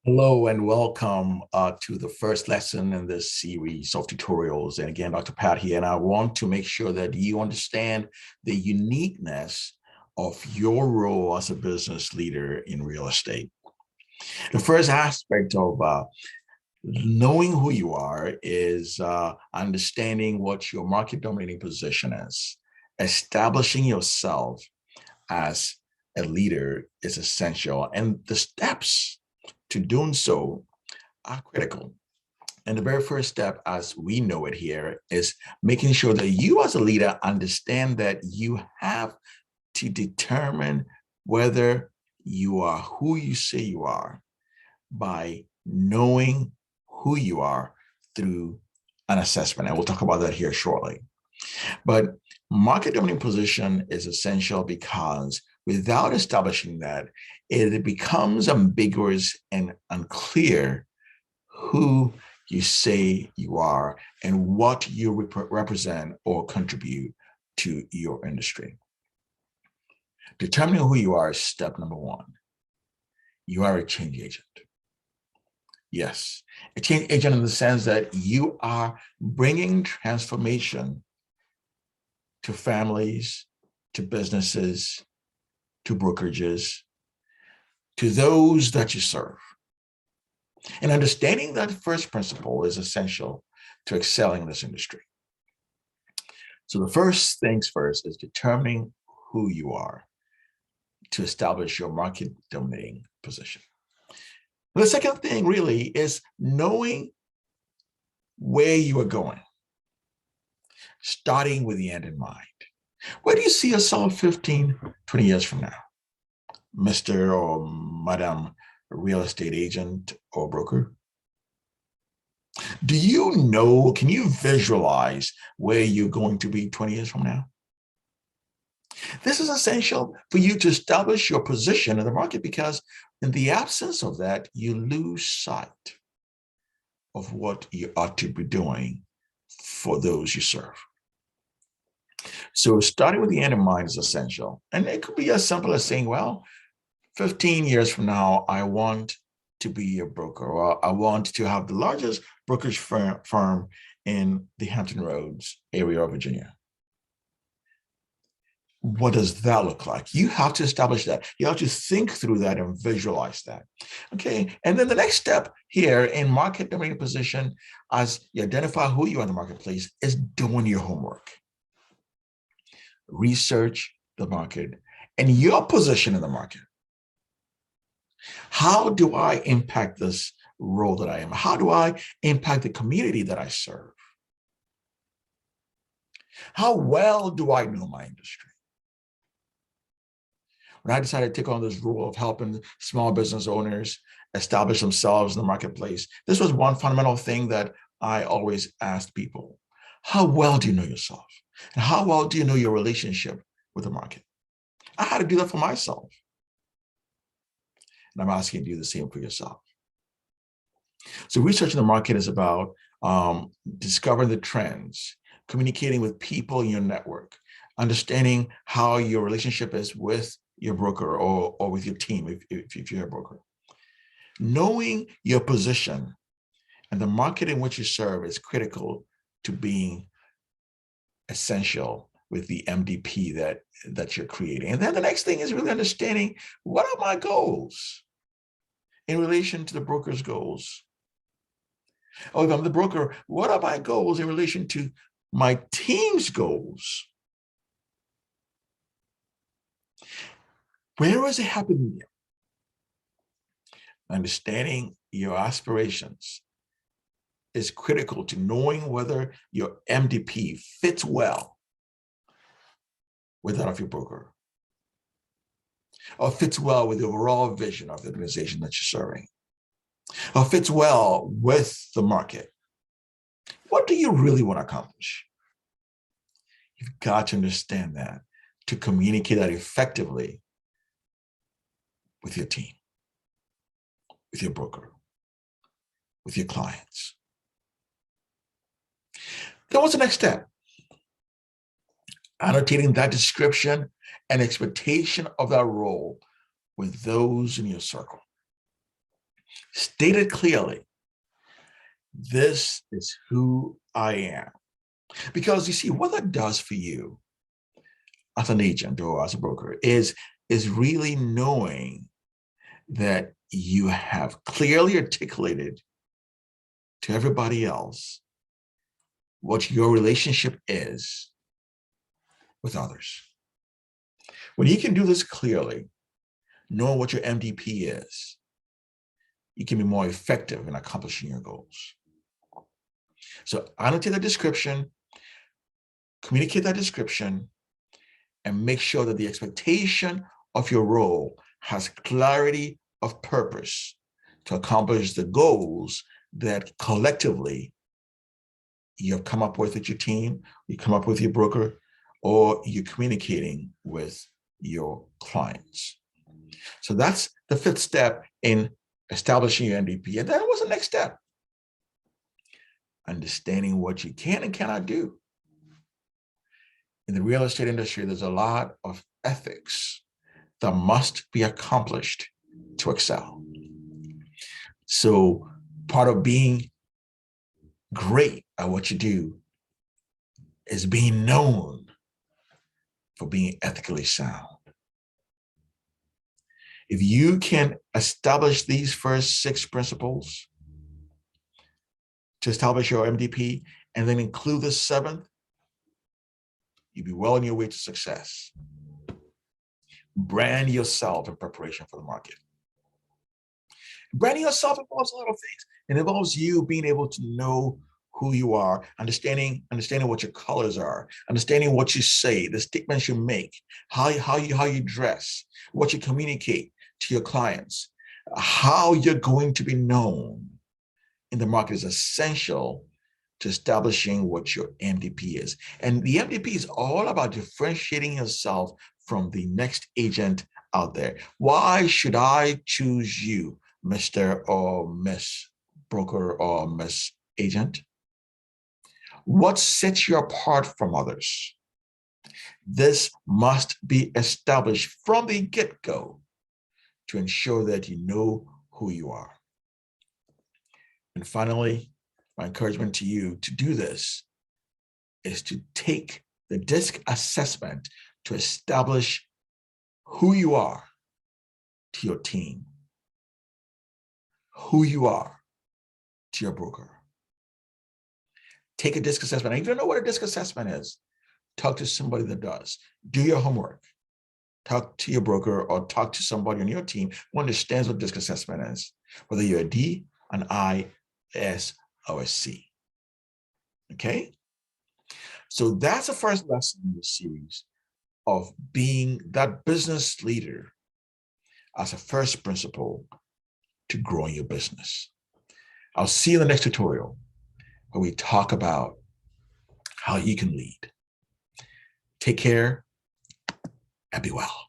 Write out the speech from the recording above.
Hello and welcome to the first lesson in this series of tutorials. And again, Dr. Pat here, and I want to make sure that you understand the uniqueness of your role as a business leader in real estate. The first aspect of knowing who you are is understanding what your market dominating position is. Establishing yourself as a leader is essential, and the steps to doing so are critical. And the very first step, as we know it here, is making sure that you as a leader understand that you have to determine whether you are who you say you are by knowing who you are through an assessment. And we'll talk about that here shortly. But market dominating position is essential because without establishing that, it becomes ambiguous and unclear who you say you are and what you represent or contribute to your industry. Determining who you are is step number one. You are a change agent. Yes, a change agent in the sense that you are bringing transformation to families, to businesses, to brokerages, to those that you serve. And understanding that first principle is essential to excelling in this industry. So the first things first is determining who you are to establish your market dominating position. The second thing really is knowing where you are going, starting with the end in mind. Where do you see yourself 15, 20 years from now? Mr. or Madam real estate agent or broker? Do you know, can you visualize where you're going to be 20 years from now? This is essential for you to establish your position in the market, because in the absence of that, you lose sight of what you ought to be doing for those you serve. So starting with the end in mind is essential. And it could be as simple as saying, well, 15 years from now, I want to be a broker, or I want to have the largest brokerage firm in the Hampton Roads area of Virginia. What does that look like? You have to establish that. You have to think through that and visualize that. Okay. And then the next step here in market dominating position, as you identify who you are in the marketplace, is doing your homework. Research the market and your position in the market. How do I impact this role that I am? How do I impact the community that I serve? How well do I know my industry? When I decided to take on this role of helping small business owners establish themselves in the marketplace, this was one fundamental thing that I always asked people. How well do you know yourself? And how well do you know your relationship with the market? I had to do that for myself. And I'm asking you to do the same for yourself. So researching the market is about discovering the trends, communicating with people in your network, understanding how your relationship is with your broker or with your team if you're a broker. Knowing your position and the market in which you serve is critical to being essential with the MDP that you're creating. And then the next thing is really understanding, what are my goals in relation to the broker's goals? Or if I'm the broker, what are my goals in relation to my team's goals? Where is a happy medium? Understanding your aspirations is critical to knowing whether your MDP fits well with that of your broker, or fits well with the overall vision of the organization that you're serving, or fits well with the market. What do you really want to accomplish? You've got to understand that to communicate that effectively with your team, with your broker, with your clients. Then what's the next step? Annotating that description and expectation of that role with those in your circle. State it clearly. This is who I am. Because you see, what that does for you as an agent or as a broker is really knowing that you have clearly articulated to everybody else what your relationship is with others. When you can do this clearly, knowing what your MDP is, you can be more effective in accomplishing your goals. So annotate the description, communicate that description, and make sure that the expectation of your role has clarity of purpose to accomplish the goals that collectively you have come up with your team, you come up with your broker, or you're communicating with your clients. So that's the fifth step in establishing your MDP. And then what's the next step? Understanding what you can and cannot do. In the real estate industry, there's a lot of ethics that must be accomplished to excel. So part of being great at what you do is being known for being ethically sound. If you can establish these first 6 principles to establish your MDP and then include the 7th, you'll be well on your way to success. Brand yourself in preparation for the market. Branding yourself involves a lot of things. It involves you being able to know who you are, understanding what your colors are, understanding what you say, the statements you make, how you dress, what you communicate to your clients, how you're going to be known in the market is essential to establishing what your MDP is. And the MDP is all about differentiating yourself from the next agent out there. Why should I choose you, Mr. or Miss Broker or Miss Agent? What sets you apart from others? This must be established from the get-go to ensure that you know who you are. And finally, my encouragement to you to do this is to take the DISC assessment to establish who you are to your team, who you are to your broker. Take a DISC assessment. And if you don't know what a DISC assessment is, talk to somebody that does. Do your homework. Talk to your broker or talk to somebody on your team who understands what DISC assessment is, whether you're a D, an I, S, or a C. Okay? So that's the first lesson in the series of being that business leader as a first principle to growing your business. I'll see you in the next tutorial where we talk about how you can lead. Take care and be well.